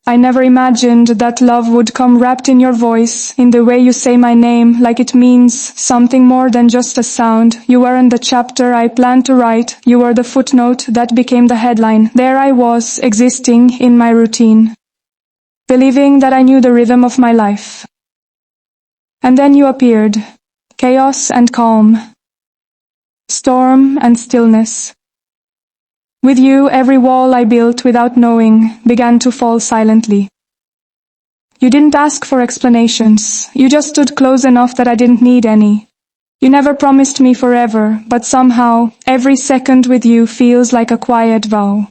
I never imagined that love would come wrapped in your voice, in the way you say my name, like it means something more than just a sound. You weren't the chapter I planned to write, you were the footnote that became the headline. There I was, existing in my routine, believing that I knew the rhythm of my life. And then you appeared, chaos and calm, storm and stillness. With you, every wall I built without knowing began to fall silently. You didn't ask for explanations. You just stood close enough that I didn't need any. You never promised me forever, but somehow, every second with you feels like a quiet vow.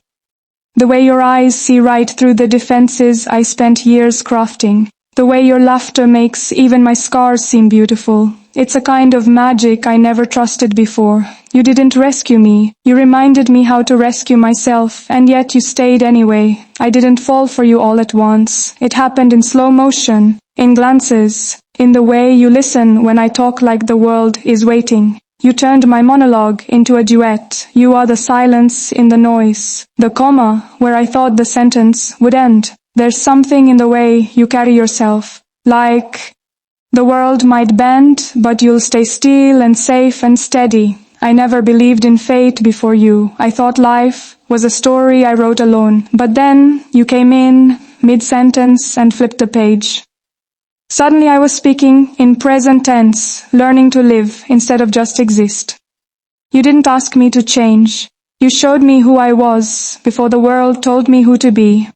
The way your eyes see right through the defenses I spent years crafting. The way your laughter makes even my scars seem beautiful. It's a kind of magic I never trusted before. You didn't rescue me. You reminded me how to rescue myself, and yet you stayed anyway. I didn't fall for you all at once. It happened in slow motion, in glances, in the way you listen when I talk like the world is waiting. You turned my monologue into a duet. You are the silence in the noise, the comma where I thought the sentence would end. There's something in the way you carry yourself, like the world might bend, but you'll stay still and safe and steady. I never believed in fate before you. I thought life was a story I wrote alone. But then you came in, mid-sentence, and flipped the page. Suddenly I was speaking in present tense, learning to live instead of just exist. You didn't ask me to change. You showed me who I was before the world told me who to be.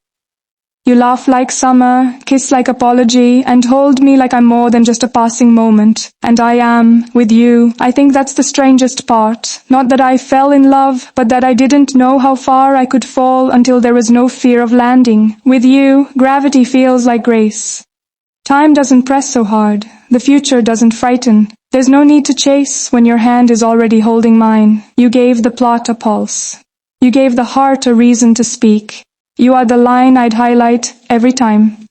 You laugh like summer, kiss like apology, and hold me like I'm more than just a passing moment. And I am, with you. I think that's the strangest part. Not that I fell in love, but that I didn't know how far I could fall until there was no fear of landing. With you, gravity feels like grace. Time doesn't press so hard. The future doesn't frighten. There's no need to chase when your hand is already holding mine. You gave the plot a pulse. You gave the heart a reason to speak. You are the line I'd highlight every time.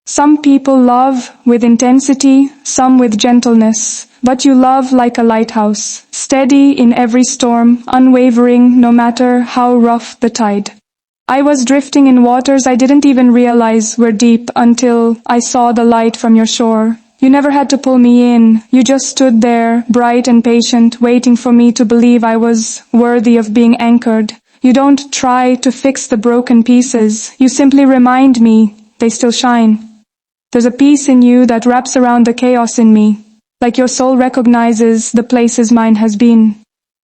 Some people love with intensity, some with gentleness, but you love like a lighthouse, steady in every storm, unwavering no matter how rough the tide. I was drifting in waters I didn't even realize were deep until I saw the light from your shore. You never had to pull me in. You just stood there, bright and patient, waiting for me to believe I was worthy of being anchored. You don't try to fix the broken pieces. You simply remind me they still shine. There's a peace in you that wraps around the chaos in me, like your soul recognizes the places mine has been.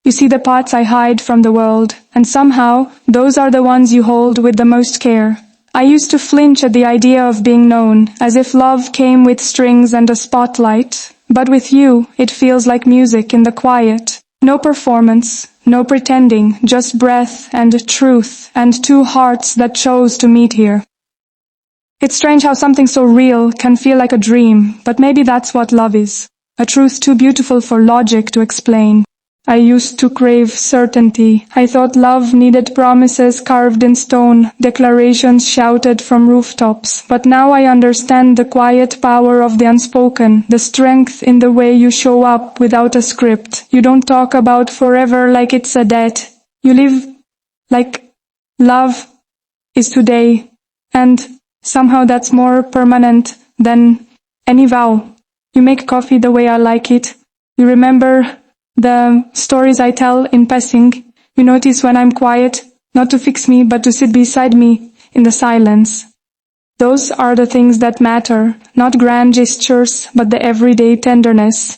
You see the parts I hide from the world, and somehow those are the ones you hold with the most care. I used to flinch at the idea of being known, as if love came with strings and a spotlight. But with you, it feels like music in the quiet. No performance, no pretending, just breath and truth, and two hearts that chose to meet here. It's strange how something so real can feel like a dream, but maybe that's what love is. A truth too beautiful for logic to explain. I used to crave certainty. I thought love needed promises carved in stone, declarations shouted from rooftops. But now I understand the quiet power of the unspoken, the strength in the way you show up without a script. You don't talk about forever like it's a debt. You live like love is today, and somehow that's more permanent than any vow. You make coffee the way I like it. You remember the stories I tell in passing. You notice when I'm quiet, not to fix me, but to sit beside me in the silence. Those are the things that matter, not grand gestures, but the everyday tenderness.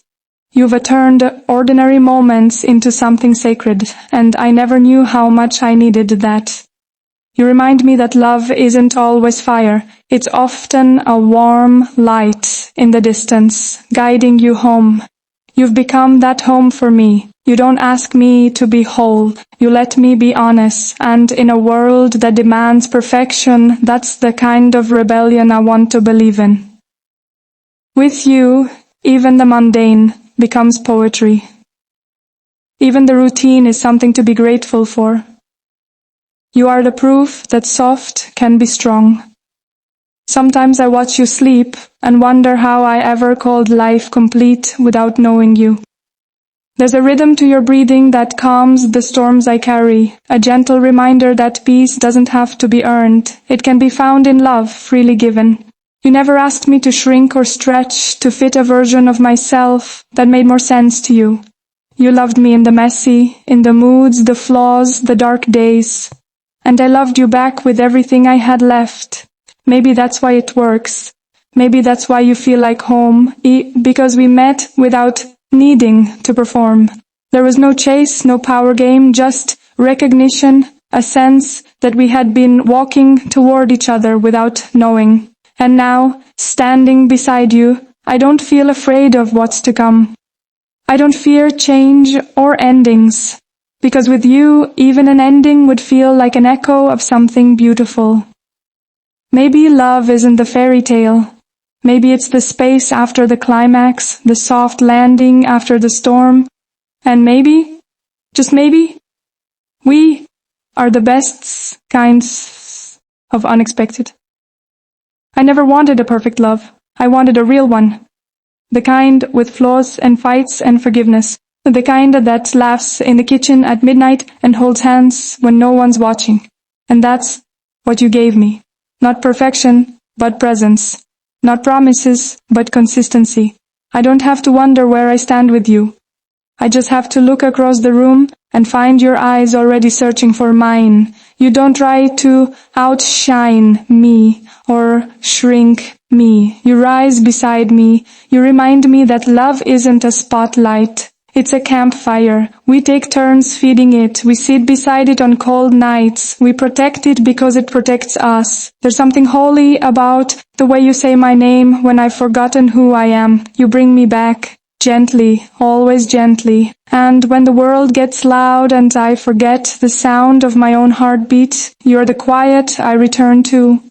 You've turned ordinary moments into something sacred, and I never knew how much I needed that. You remind me that love isn't always fire. It's often a warm light in the distance, guiding you home. You've become that home for me. You don't ask me to be whole. You let me be honest. And in a world that demands perfection, that's the kind of rebellion I want to believe in. With you, even the mundane becomes poetry. Even the routine is something to be grateful for. You are the proof that soft can be strong. Sometimes I watch you sleep and wonder how I ever called life complete without knowing you. There's a rhythm to your breathing that calms the storms I carry, a gentle reminder that peace doesn't have to be earned. It can be found in love, freely given. You never asked me to shrink or stretch to fit a version of myself that made more sense to you. You loved me in the messy, in the moods, the flaws, the dark days. And I loved you back with everything I had left. Maybe that's why it works. Maybe that's why you feel like home, because we met without needing to perform. There was no chase, no power game, just recognition, a sense that we had been walking toward each other without knowing. And now, standing beside you, I don't feel afraid of what's to come. I don't fear change or endings, because with you, even an ending would feel like an echo of something beautiful. Maybe love isn't the fairy tale. Maybe it's the space after the climax, the soft landing after the storm. And maybe, just maybe, we are the best kinds of unexpected. I never wanted a perfect love. I wanted a real one. The kind with flaws and fights and forgiveness. The kind that laughs in the kitchen at midnight and holds hands when no one's watching. And that's what you gave me. Not perfection, but presence. Not promises, but consistency. I don't have to wonder where I stand with you. I just have to look across the room and find your eyes already searching for mine. You don't try to outshine me or shrink me. You rise beside me. You remind me that love isn't a spotlight. It's a campfire. We take turns feeding it. We sit beside it on cold nights. We protect it because it protects us. There's something holy about the way you say my name when I've forgotten who I am. You bring me back. Gently, always gently. And when the world gets loud and I forget the sound of my own heartbeat, you're the quiet I return to.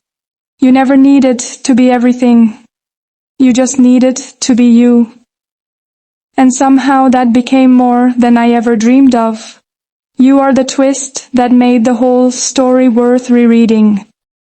You never needed to be everything. You just needed to be you. And somehow that became more than I ever dreamed of. You are the twist that made the whole story worth rereading.